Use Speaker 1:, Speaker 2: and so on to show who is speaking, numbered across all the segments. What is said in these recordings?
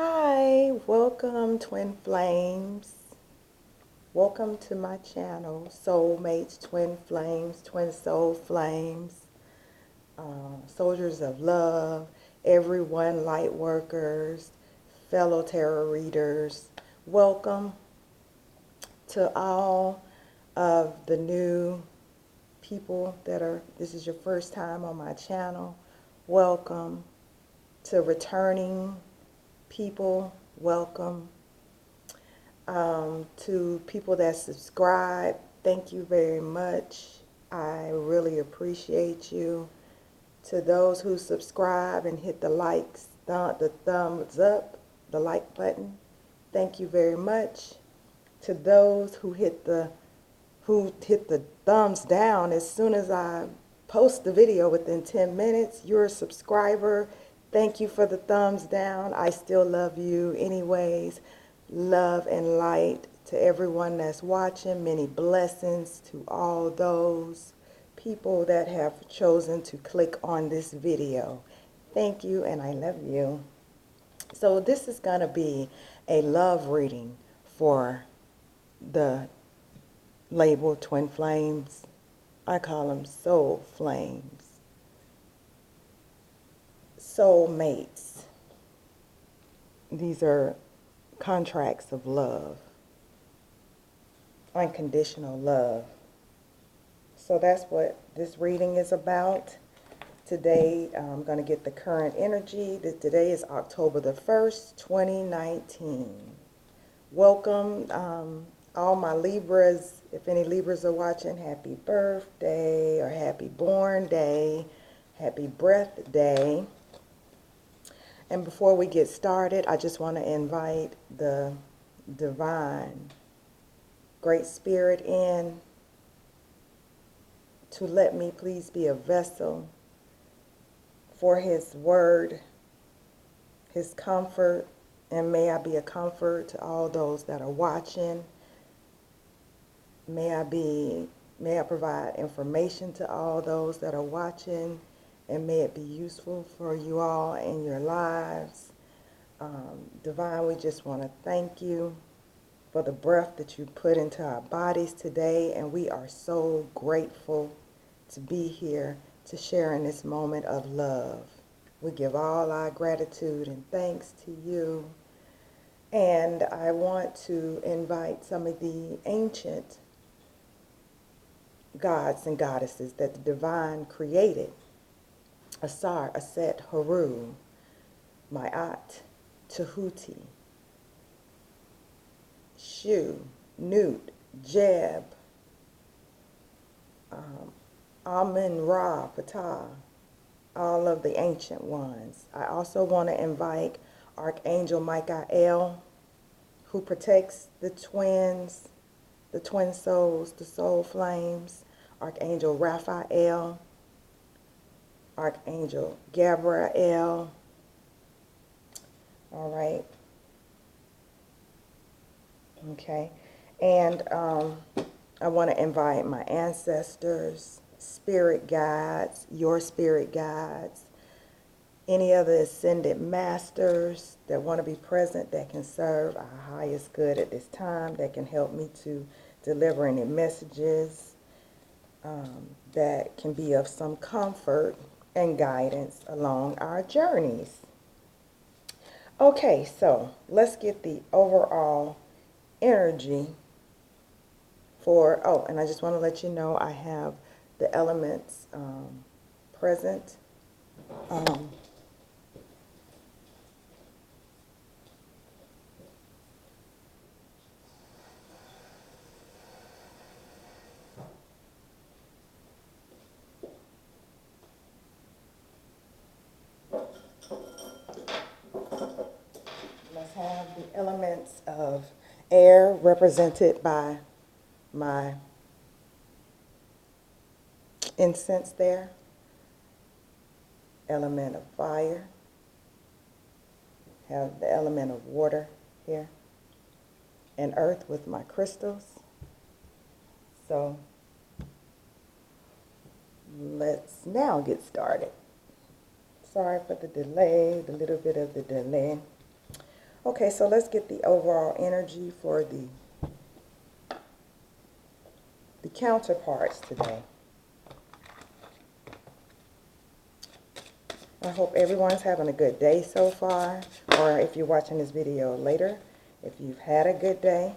Speaker 1: Hi, welcome Twin Flames. Welcome to my channel, Soulmates, Twin Flames, Twin Soul Flames, Soldiers of Love, everyone, light workers, fellow tarot readers. Welcome to all of the new people this is your first time on my channel. Welcome to returning people. Welcome to people that subscribe. Thank you very much. I really appreciate you. To those who subscribe and hit the likes, the thumbs up, the like button, thank you very much. To those who hit the thumbs down as soon as I post the video within 10 minutes, you're a subscriber. Thank you for the thumbs down. I still love you anyways. Love and light to everyone that's watching. Many blessings to all those people that have chosen to click on this video. Thank you, and I love you. So this is going to be a love reading for the label Twin Flames. I call them Soul Flames. Soulmates. These are contracts of love. Unconditional love. So that's what this reading is about. Today, I'm going to get the current energy. Today is October the 1st, 2019. Welcome, all my Libras. If any Libras are watching, happy birthday or happy born day, happy breath day. And before we get started, I just want to invite the divine Great Spirit in to let me please be a vessel for His word, His comfort, and may I be a comfort to all those that are watching. May I provide information to all those that are watching, and may it be useful for you all in your lives. Divine, we just want to thank you for the breath that you put into our bodies today, and we are so grateful to be here to share in this moment of love. We give all our gratitude and thanks to you. And I want to invite some of the ancient gods and goddesses that the divine created. Asar, Aset, Haru, Ma'at, Tahuti, Shu, Nut, Jeb, Amun Ra, Ptah, all of the ancient ones. I also want to invite Archangel Michael, who protects the twins, the twin souls, the soul flames. Archangel Raphael, Archangel Gabriel. All right. Okay. And I want to invite my ancestors, spirit guides, your spirit guides, any other ascended masters that want to be present, that can serve our highest good at this time, that can help me to deliver any messages that can be of some comfort and guidance along our journeys. Okay, so let's get the overall energy for, oh, and I just want to let you know I have the elements present. Let's have the elements of air represented by my incense there. Element of fire. Have the element of water here. And earth with my crystals. So let's now get started. Sorry for the delay, the little bit of the delay. Okay, so let's get the overall energy for the counterparts today. I hope everyone's having a good day so far, or if you're watching this video later, if you've had a good day.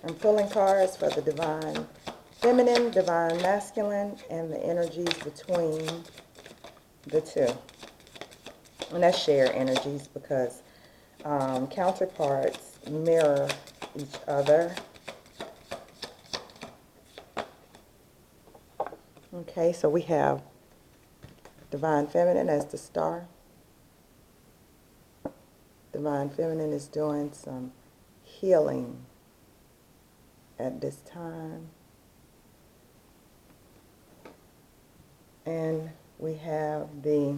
Speaker 1: I'm pulling cards for the divine feminine, divine masculine, and the energies between the two. And that's share energies because counterparts mirror each other. Okay, so we have divine feminine as the star. Divine feminine is doing some healing at this time. And we have the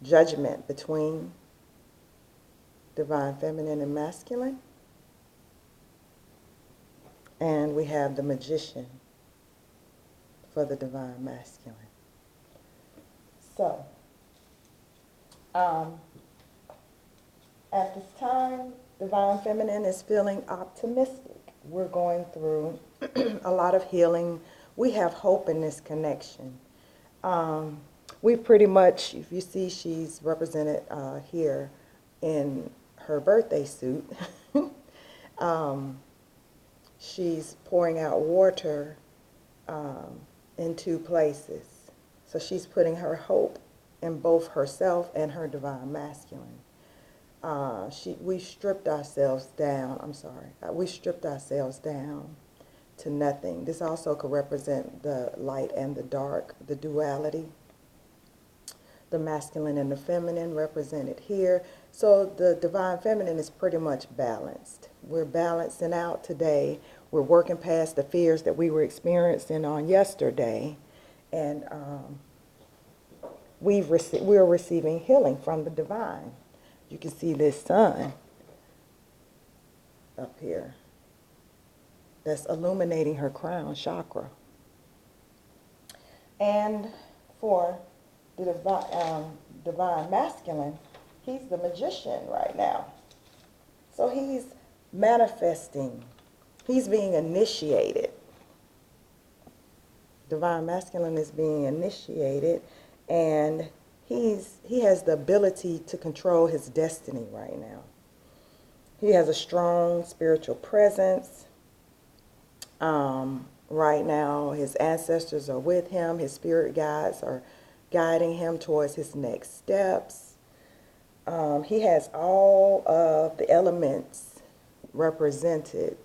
Speaker 1: judgment between divine feminine and masculine. And we have the magician for the divine masculine. So, at this time, divine feminine is feeling optimistic. We're going through a lot of healing. We have hope in this connection. We pretty much, if you see, she's represented here in her birthday suit. She's pouring out water in two places. So she's putting her hope in both herself and her divine masculine. We stripped ourselves down. We stripped ourselves down to nothing. This also could represent the light and the dark, the duality. The masculine and the feminine represented here. So the divine feminine is pretty much balanced. We're balancing out today. We're working past the fears that we were experiencing on yesterday. And we're receiving healing from the divine. You can see this sun up here that's illuminating her crown chakra. And for the divine masculine, he's the magician right now. So he's manifesting. He's being initiated. Divine masculine is being initiated, and he has the ability to control his destiny right now. He has a strong spiritual presence. Right now, his ancestors are with him. His spirit guides are guiding him towards his next steps. He has all of the elements represented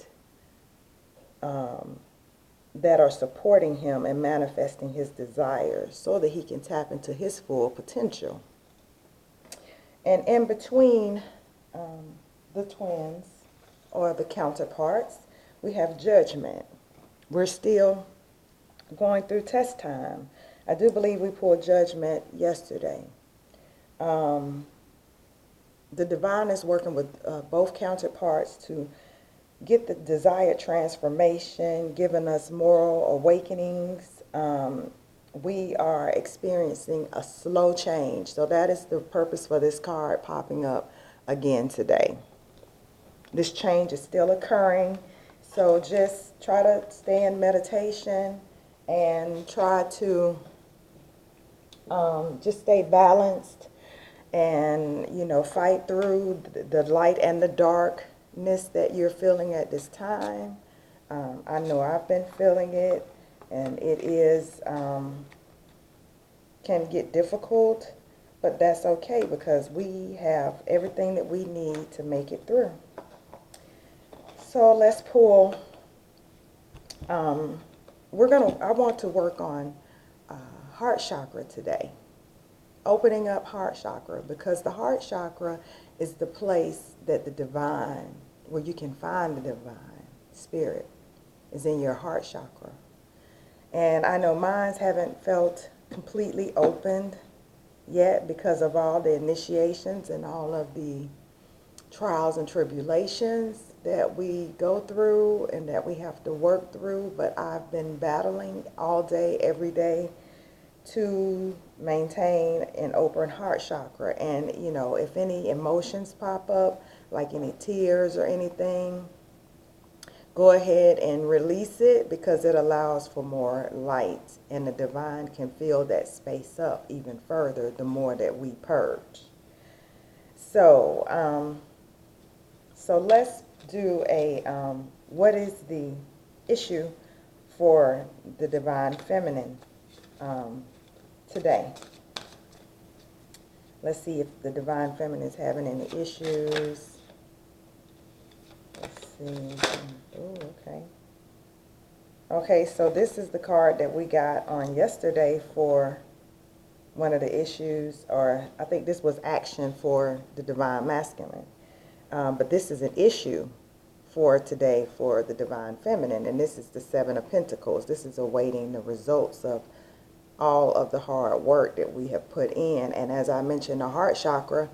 Speaker 1: that are supporting him and manifesting his desires so that he can tap into his full potential. And in between the twins, or the counterparts, we have judgment. We're still going through test time. I do believe we pulled judgment yesterday. The divine is working with both counterparts to get the desired transformation, giving us moral awakenings. We are experiencing a slow change. So that is the purpose for this card popping up again today. This change is still occurring. So just try to stay in meditation and try to just stay balanced and, fight through the light and the darkness that you're feeling at this time. I know I've been feeling it, and it is can get difficult, but that's okay because we have everything that we need to make it through. So let's pull. I want to work on heart chakra today. Opening up heart chakra, because the heart chakra is the place that the divine, where you can find the divine spirit, is in your heart chakra. And I know mine haven't felt completely opened yet because of all the initiations and all of the trials and tribulations that we go through and that we have to work through, but I've been battling all day, every day to maintain an open heart chakra. And, you know, if any emotions pop up, like any tears or anything, go ahead and release it, because it allows for more light, and the divine can fill that space up even further the more that we purge. So, so let's do a, what is the issue for the divine feminine today? Let's see if the divine feminine is having any issues. Let's see. Oh, okay. Okay, so this is the card that we got on yesterday for one of the issues, or I think this was action for the divine masculine. But this is an issue for today for the divine feminine, and this is the Seven of Pentacles. This is awaiting the results of all of the hard work that we have put in. And as I mentioned, the heart chakra,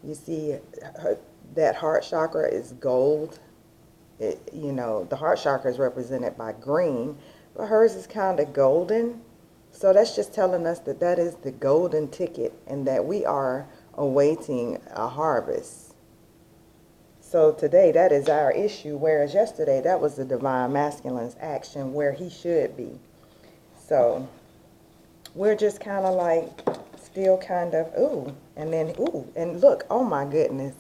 Speaker 1: you see that heart chakra is gold. You know, the heart chakra is represented by green, but hers is kind of golden. So that's just telling us that that is the golden ticket, and that we are awaiting a harvest. So today, that is our issue, whereas yesterday, that was the divine masculine's action, where he should be. So we're just kind of like still kind of, ooh, and then, ooh, and look, oh my goodness.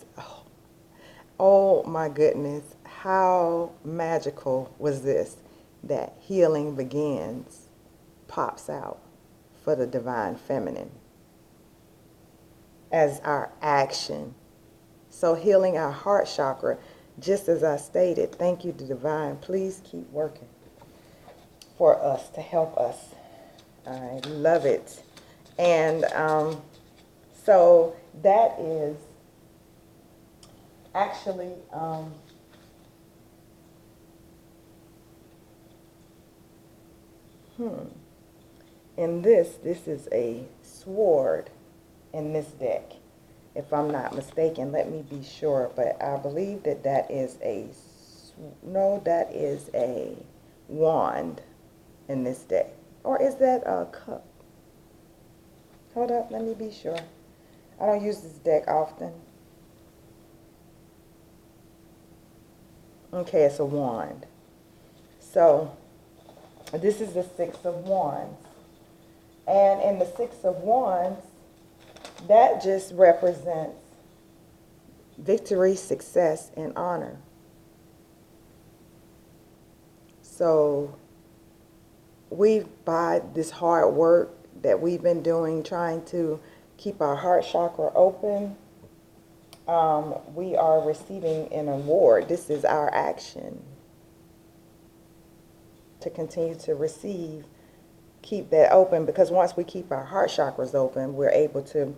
Speaker 1: Oh my goodness. How magical was this? That healing begins pops out for the divine feminine as our action. So healing our heart chakra, just as I stated, thank you to divine. Please keep working for us to help us. I love it. And so that is actually in this is a sword in this deck, if I'm not mistaken. Let me be sure, but I believe that that is a, no, that is a wand in this deck. Or is that a cup? Hold up, let me be sure. I don't use this deck often. Okay, it's a wand. So this is the Six of Wands. And in the Six of Wands, that just represents victory, success, and honor. So by this hard work that we've been doing, trying to keep our heart chakra open, we are receiving an award. This is our action to continue to receive, keep that open, because once we keep our heart chakras open, we're able to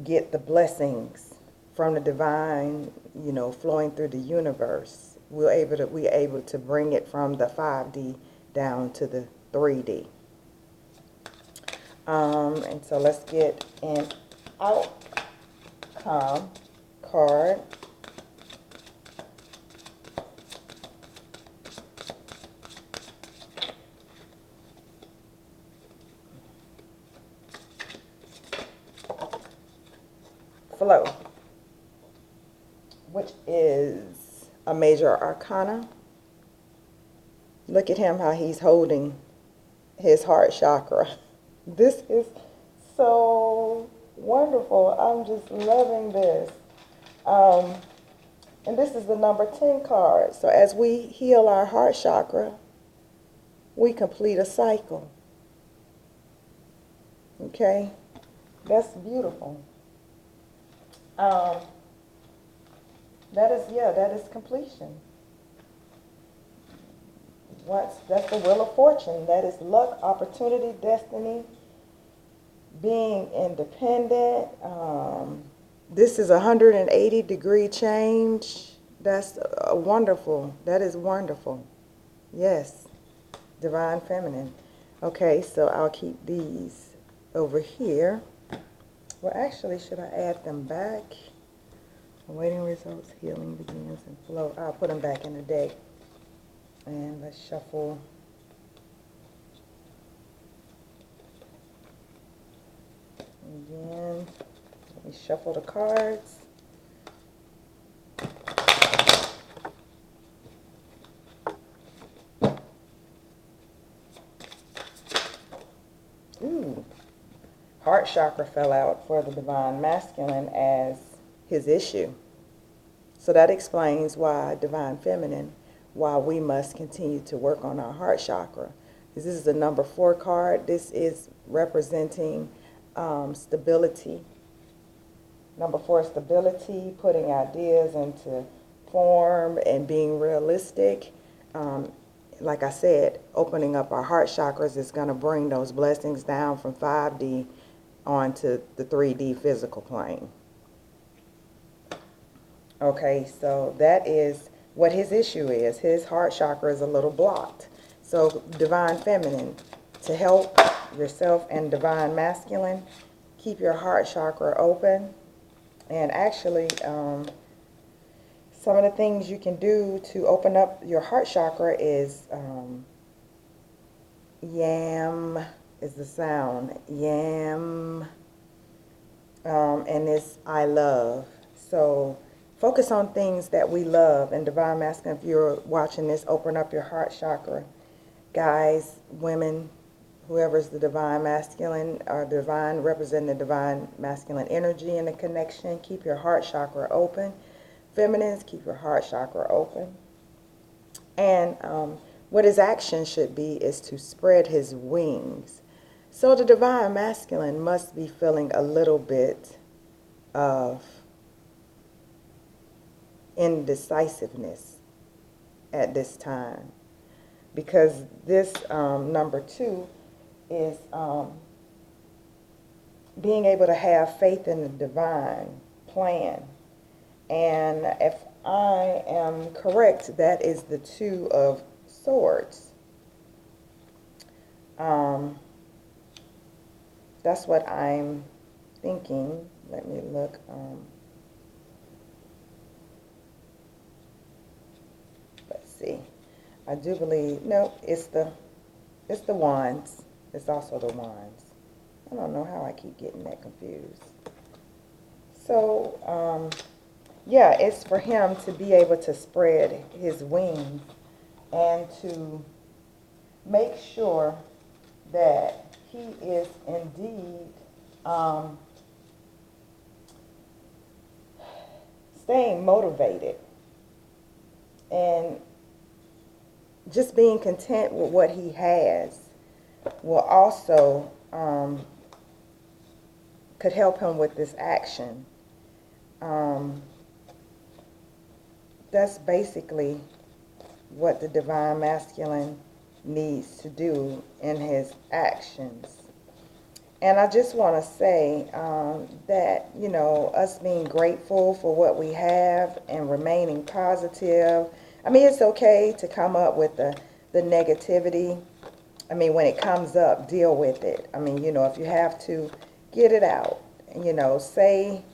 Speaker 1: get the blessings from the divine, you know, flowing through the universe. We're able to bring it from the 5D down to the 3D. And so let's get an outcome card. Flow, which is a major arcana. Look at him, how he's holding his heart chakra. This is so wonderful. I'm just loving this. And this is the number 10 card. So as we heal our heart chakra, we complete a cycle. Okay? That's beautiful. That is completion. That's the wheel of fortune. That is luck, opportunity, destiny, being independent. This is a 180-degree change. That's wonderful. That is wonderful. Yes, divine feminine. Okay, so I'll keep these over here. Well, actually, should I add them back? Awaiting results, healing begins and flow. I'll put them back in the deck. And let's shuffle. Again, let me shuffle the cards. Ooh, heart chakra fell out for the divine masculine as his issue. So that explains why divine feminine, why we must continue to work on our heart chakra. This is the number 4 card. This is representing stability. Number 4, stability, putting ideas into form and being realistic. Like I said, opening up our heart chakras is going to bring those blessings down from 5D onto the 3D physical plane. Okay, so that is what his issue is. His heart chakra is a little blocked. So divine feminine, to help yourself and divine masculine, keep your heart chakra open. And actually, some of the things you can do to open up your heart chakra is yam is the sound. Yam. And this I love. So focus on things that we love. And divine masculine, if you're watching this, open up your heart chakra. Guys, women, whoever's the divine masculine or divine, representing the divine masculine energy in the connection, keep your heart chakra open. Feminines, keep your heart chakra open. And what his action should be is to spread his wings. So the divine masculine must be feeling a little bit of indecisiveness at this time. Because this number 2 is being able to have faith in the divine plan. And if I am correct, that is the 2 of Swords. That's what I'm thinking. Let me look. Let's see. I do believe, no, it's the Wands. It's also the Wands. I don't know how I keep getting that confused. So, yeah, it's for him to be able to spread his wings and to make sure that he is indeed staying motivated and just being content with what he has will also could help him with this action. That's basically what the divine masculine needs to do in his actions. And I just want to say that, you know, us being grateful for what we have and remaining positive. I mean, it's okay to come up with the negativity. I mean, when it comes up, deal with it. I mean, you know, if you have to, get it out. You know, say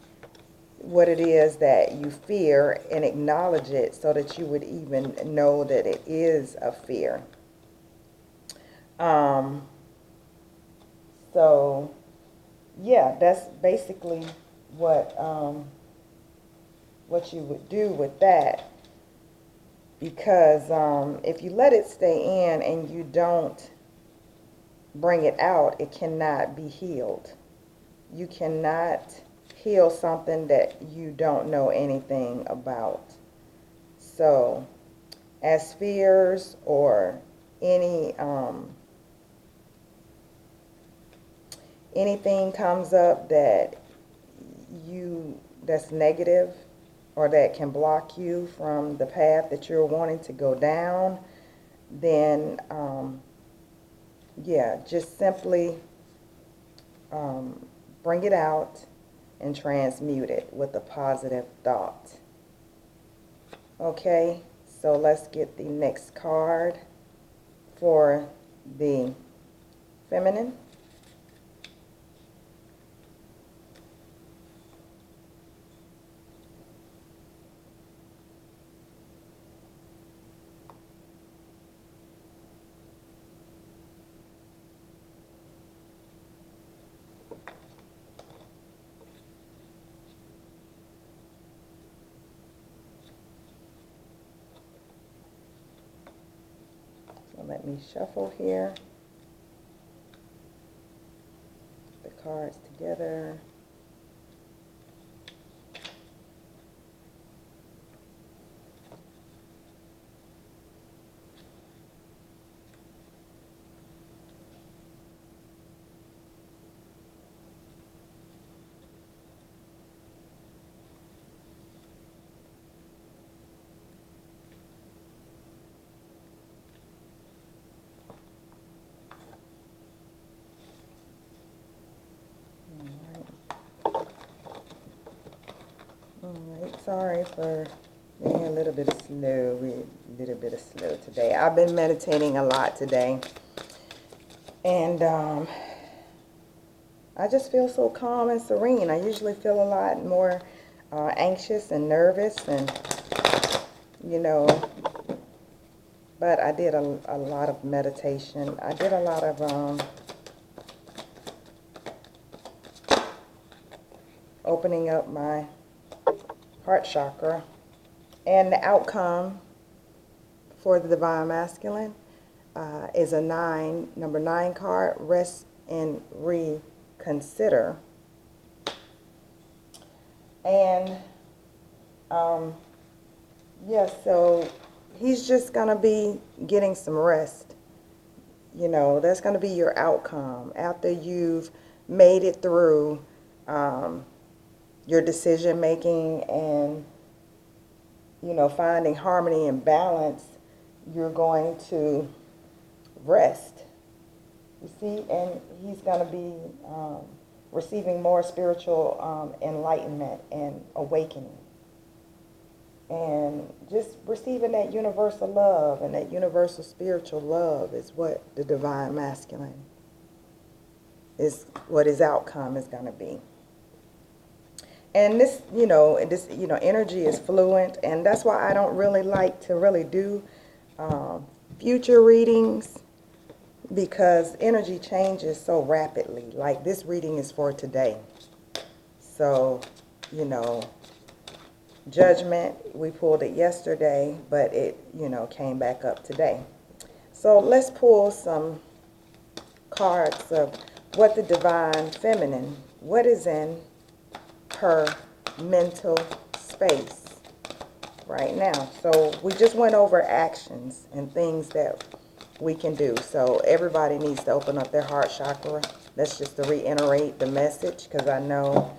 Speaker 1: what it is that you fear and acknowledge it so that you would even know that it is a fear. So, yeah, that's basically what you would do with that. Because if you let it stay in and you don't bring it out, it cannot be healed. You cannot heal something that you don't know anything about. So, as fears or anything comes up that's negative or that can block you from the path that you're wanting to go down, then yeah, just simply bring it out and transmute it with a positive thought. Okay, so let's get the next card for the feminine. let me shuffle here. The cards together. Alright, sorry for being a little bit slow, today. I've been meditating a lot today, and I just feel so calm and serene. I usually feel a lot more anxious and nervous, and you know, but I did a lot of meditation. I did a lot of opening up my heart chakra, and the outcome for the Divine Masculine is a 9, number 9 card, rest and reconsider. And yeah, so he's just gonna be getting some rest. You know, that's gonna be your outcome after you've made it through your decision making and, you know, finding harmony and balance. You're going to rest, you see, and he's going to be receiving more spiritual enlightenment and awakening, and just receiving that universal love. And that universal spiritual love is what the Divine Masculine is, what his outcome is going to be. And this, energy is fluent, and that's why I don't really like to really do future readings, because energy changes so rapidly. Like, this reading is for today. So, you know, Judgment, we pulled it yesterday, but it, came back up today. So let's pull some cards of what the Divine Feminine, what is in her mental space right now. So we just went over actions and things that we can do. So everybody needs to open up their heart chakra. That's just to reiterate the message, because I know,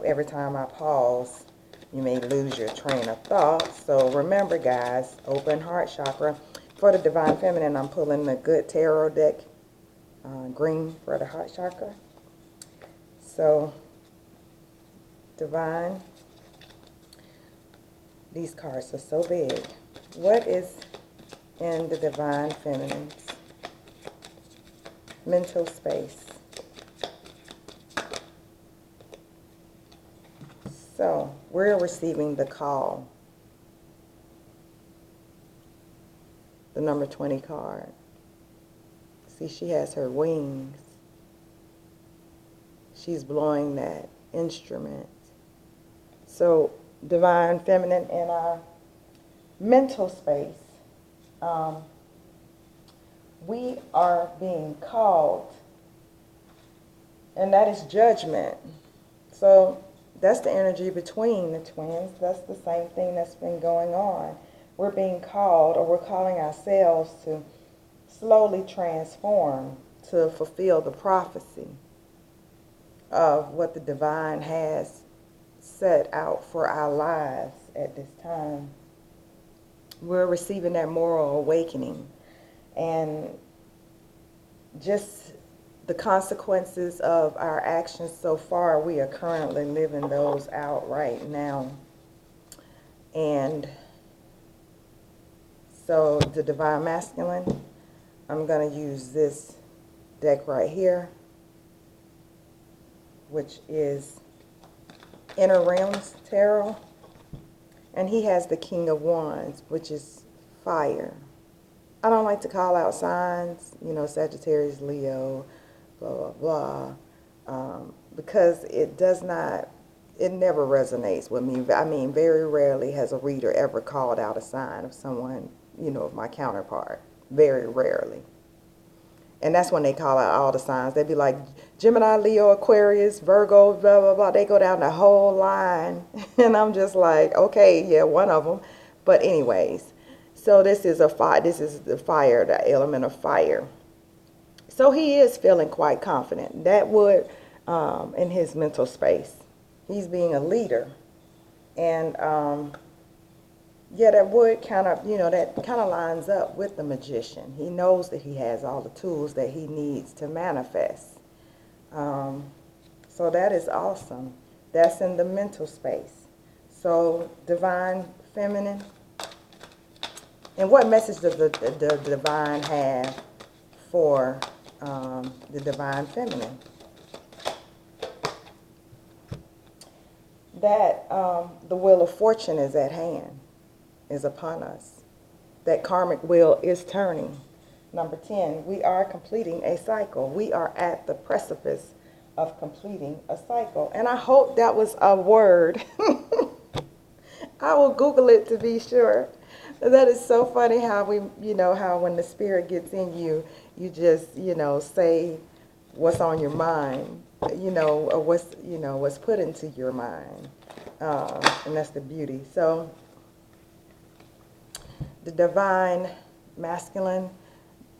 Speaker 1: every time I pause, you may lose your train of thought. So remember, guys, open heart chakra. For the Divine Feminine, I'm pulling the Good Tarot deck, green for the heart chakra. So Divine, these cards are so big. What is in the Divine Feminine's mental space? So we're receiving the call, the number 20 card. See, she has her wings. She's blowing that instrument. So, Divine Feminine, in our mental space, we are being called, and that is judgment. So that's the energy between the twins. That's the same thing that's been going on. We're being called, or we're calling ourselves to slowly transform, to fulfill the prophecy of what the divine has set out for our lives at this time. We're receiving that moral awakening, and just the consequences of our actions so far, we are currently living those out right now. And so the Divine Masculine, I'm going to use this deck right here, which is Inner Realms Tarot. And he has the King of Wands, which is fire. I don't like to call out signs, Sagittarius, Leo, blah, blah, blah, because it never resonates with me. I mean, very rarely has a reader ever called out a sign of someone, of my counterpart. very rarely. And that's when they call out all the signs. They'd be like Gemini, Leo, Aquarius, Virgo, blah, blah, blah. They go down the whole line. And I'm just like, okay, yeah, one of them. But anyways, so this is a fire. This is the fire, the element of fire. So he is feeling quite confident. That would, in his mental space, he's being a leader. And yeah, that would kind of, that kind of lines up with the magician. He knows that he has all the tools that he needs to manifest. So that is awesome. That's in the mental space. So divine feminine. And what message does the divine have for the divine feminine? That the wheel of fortune is at hand, is upon us. That karmic wheel is turning. Number 10, we are completing a cycle. We are at the precipice of completing a cycle. And I hope that was a word. I will Google it to be sure. That is so funny how how when the spirit gets in you, you just, say what's on your mind, or what's put into your mind. And that's the beauty. So the divine masculine,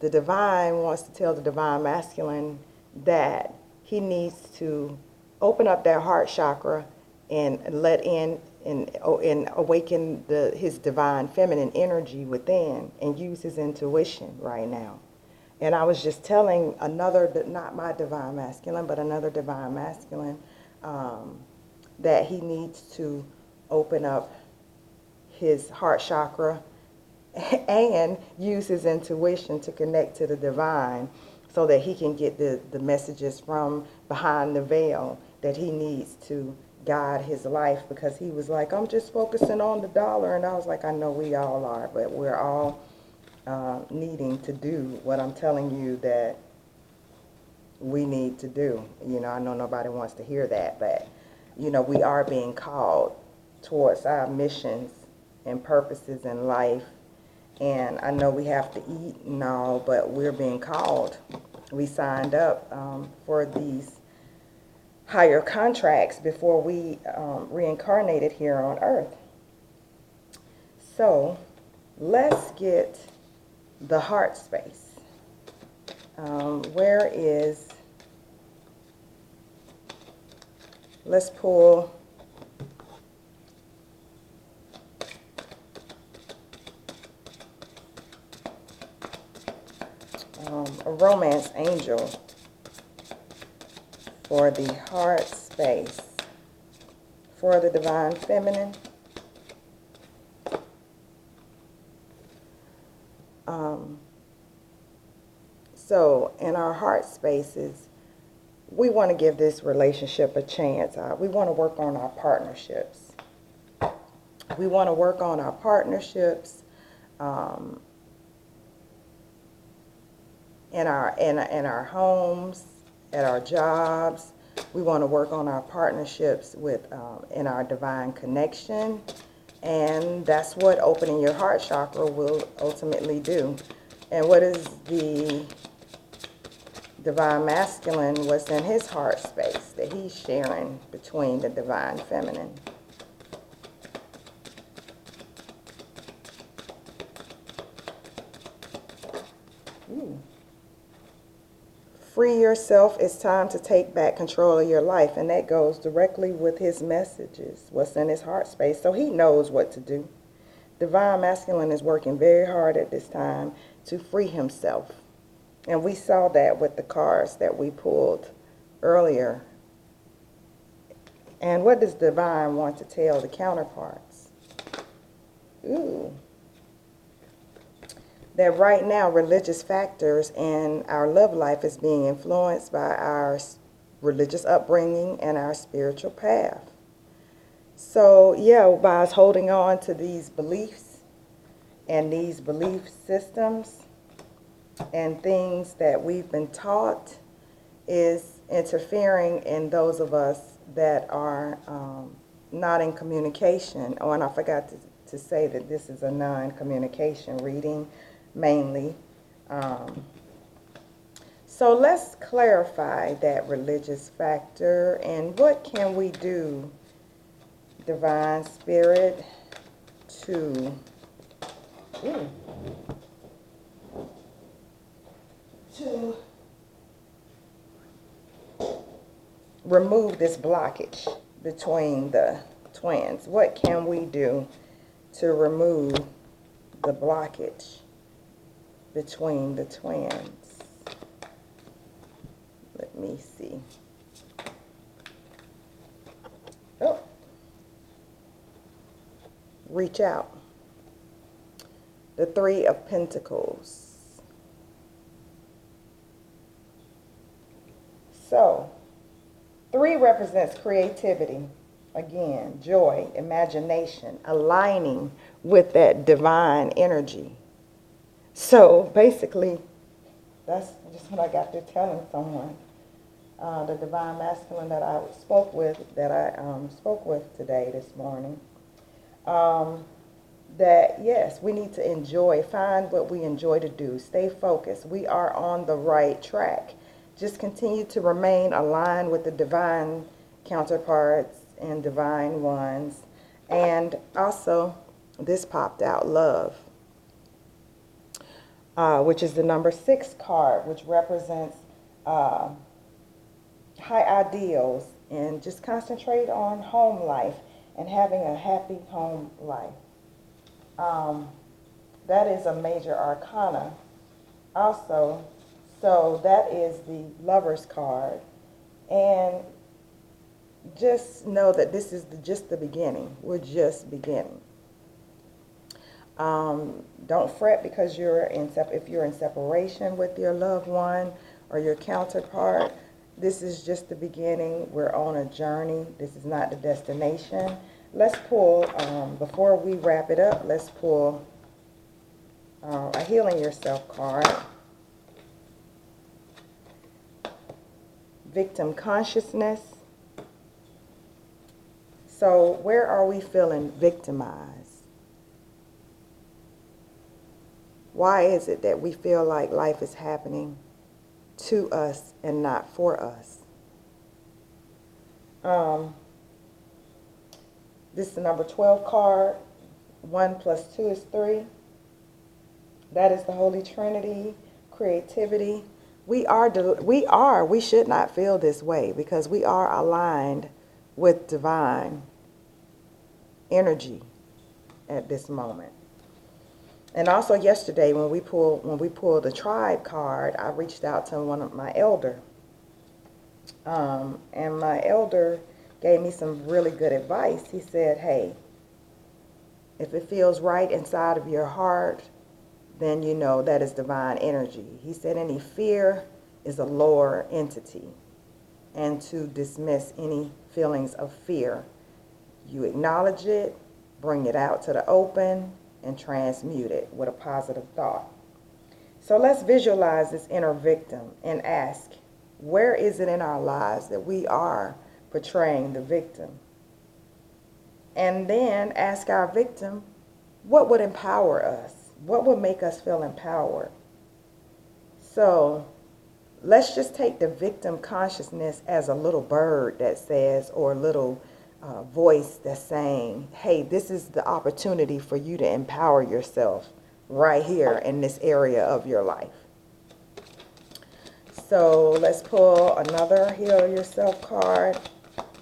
Speaker 1: the divine wants to tell the divine masculine that he needs to open up that heart chakra and let in and awaken his divine feminine energy within and use his intuition right now. And I was just telling another, not my divine masculine, but another divine masculine, that he needs to open up his heart chakra and use his intuition to connect to the divine so that he can get the messages from behind the veil that he needs to guide his life. Because he was like, I'm just focusing on the dollar. And I was like, I know we all are, but we're all needing to do what I'm telling you that we need to do. I know nobody wants to hear that, but, we are being called towards our missions and purposes in life. And I know we have to eat and all, but we're being called. We signed up for these higher contracts before we reincarnated here on Earth. So let's get the heart space. Where is, let's pull a romance angel for the heart space for the divine feminine. So in our heart spaces, we want to give this relationship a chance. We want to work on our partnerships. We want to work on our partnerships in our homes, at our jobs. We want to work on our partnerships with in our divine connection. And that's what opening your heart chakra will ultimately do. And what is the divine masculine, what's in his heart space that he's sharing between the divine feminine? Ooh. Free yourself. It's time to take back control of your life. And that goes directly with his messages, what's in his heart space. So he knows what to do. Divine masculine is working very hard at this time to free himself. And we saw that with the cards that we pulled earlier. And what does divine want to tell the counterparts? Ooh. That right now religious factors in our love life is being influenced by our religious upbringing and our spiritual path. So yeah, by us holding on to these beliefs and these belief systems and things that we've been taught is interfering in those of us that are not in communication. Oh, and I forgot to say that this is a non-communication reading mainly. So let's clarify that religious factor and what can we do, Divine Spirit, to remove this blockage between the twins. What can we do to remove the blockage between the twins? Let me see. Oh. Reach out. The Three of Pentacles. So, 3 represents creativity. Again, joy, imagination, aligning with that divine energy. So, basically, that's just what I got through telling someone. The divine masculine that I spoke with, today, this morning. That yes, we need to enjoy, find what we enjoy to do, stay focused. We are on the right track. Just continue to remain aligned with the divine counterparts and divine ones. And also, this popped out, love, which is the number 6 card, which represents high ideals, and just concentrate on home life and having a happy home life. That is a major arcana also. So that is the Lover's card. And just know that this is just the beginning. We're just beginning. Don't fret because if you're in separation with your loved one or your counterpart. This is just the beginning. We're on a journey. This is not the destination. Let's pull, before we wrap it up, let's pull a Healing Yourself card. Victim consciousness. So where are we feeling victimized? Why is it that we feel like life is happening to us and not for us? This is the number 12 card. 1 + 2 is 3. That is the Holy Trinity, creativity. We should not feel this way because we are aligned with divine energy at this moment. And also yesterday when we pulled the tribe card, I reached out to my elder. And my elder gave me some really good advice. He said, hey, if it feels right inside of your heart, then you know that is divine energy. He said any fear is a lower entity, and to dismiss any feelings of fear. You acknowledge it, bring it out to the open, and transmute it with a positive thought. So let's visualize this inner victim and ask, where is it in our lives that we are portraying the victim? And then ask our victim, what would empower us? What would make us feel empowered? So let's just take the victim consciousness as a little bird that says, or a little voice that's saying, hey, this is the opportunity for you to empower yourself right here in this area of your life. So let's pull another Heal Yourself card.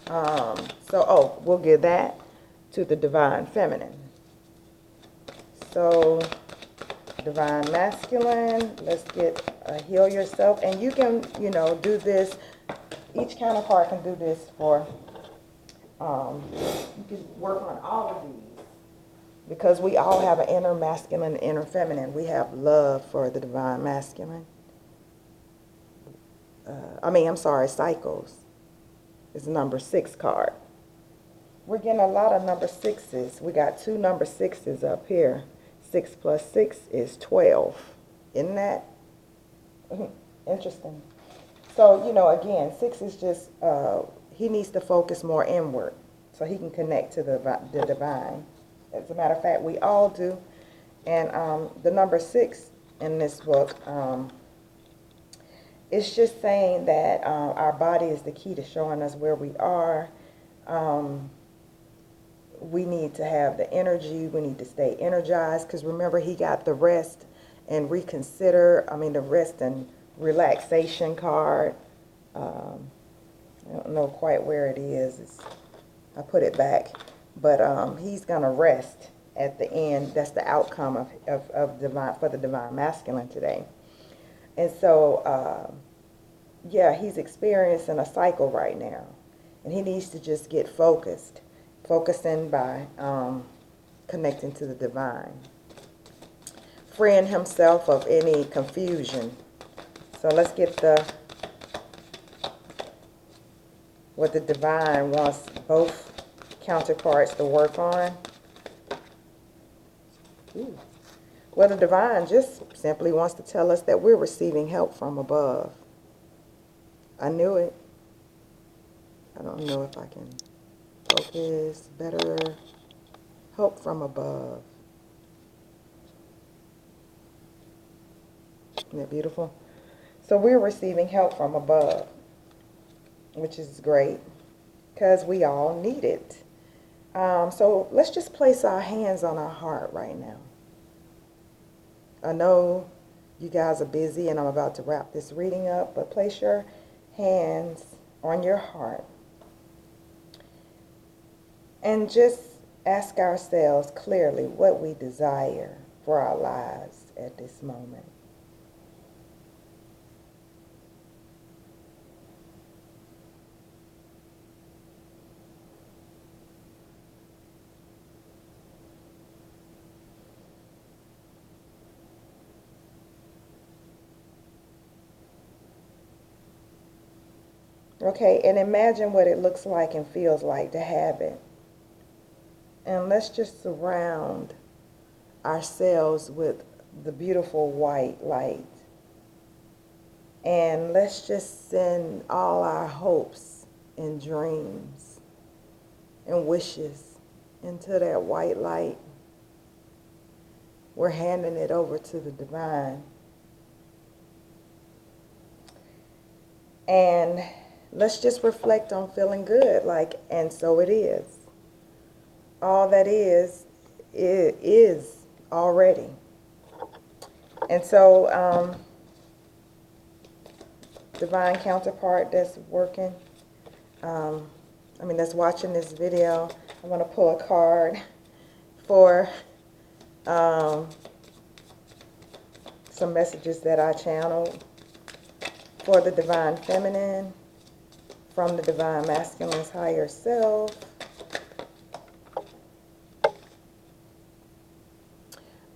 Speaker 1: We'll give that to the Divine Feminine. So Divine Masculine, let's get a Heal Yourself. And you can, do this. Each counterpart can do this for, you can work on all of these. Because we all have an inner masculine and inner feminine. We have love for the Divine Masculine. Cycles. It's number 6 card. We're getting a lot of number 6s. We got 2 number 6s up here. 6 + 6 is 12. Isn't that interesting? So, again, 6 is just, he needs to focus more inward so he can connect to the divine. As a matter of fact, we all do. And the number 6 in this book. It's just saying that our body is the key to showing us where we are. We need to have the energy. We need to stay energized, because remember, he got the rest and the rest and relaxation card. I don't know quite where it is. I put it back. But he's going to rest at the end. That's the outcome of divine, for the divine masculine today. And so, yeah, he's experiencing a cycle right now. And he needs to just get focused. Focusing by connecting to the divine. Freeing himself of any confusion. So let's get what the divine wants both counterparts to work on. Ooh. Well, the divine just simply wants to tell us that we're receiving help from above. I knew it. I don't know if I can focus better. Help from above. Isn't that beautiful? So we're receiving help from above, which is great, because we all need it. So let's just place our hands on our heart right now. I know you guys are busy and I'm about to wrap this reading up, but place your hands on your heart and just ask ourselves clearly what we desire for our lives at this moment. Okay, and imagine what it looks like and feels like to have it. And let's just surround ourselves with the beautiful white light. And let's just send all our hopes and dreams and wishes into that white light. We're handing it over to the divine. And let's just reflect on feeling good, like, and so it is. All that is, it is already. And so, divine counterpart that's working, that's watching this video, I want to pull a card for some messages that I channeled for the divine feminine, from the divine masculine's higher self.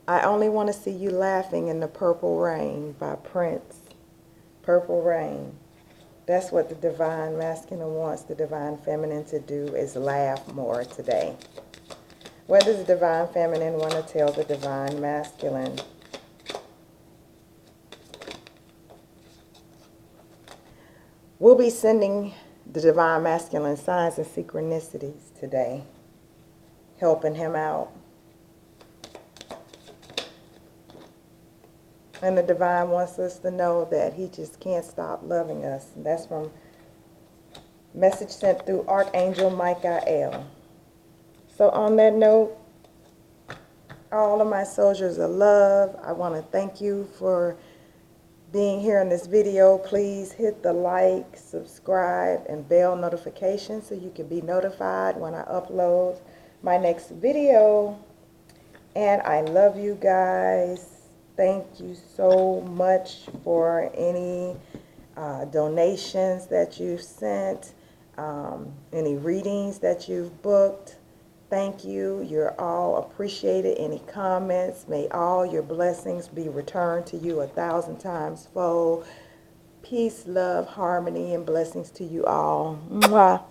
Speaker 1: I only want to see you laughing in the purple rain by Prince. Purple rain. That's what the divine masculine wants the divine feminine to do, is laugh more today. What does the divine feminine want to tell the divine masculine? We'll be sending the divine masculine signs and synchronicities today, helping him out. And the divine wants us to know that he just can't stop loving us. And that's from message sent through Archangel Michael. So on that note, all of my soldiers of love, I want to thank you for being here in this video. Please hit the like, subscribe, and bell notification so you can be notified when I upload my next video. And I love you guys. Thank you so much for any donations that you've sent, any readings that you've booked. Thank you. You're all appreciated. Any comments, may all your blessings be returned to you 1,000 times fold. Peace, love, harmony, and blessings to you all. Mwah.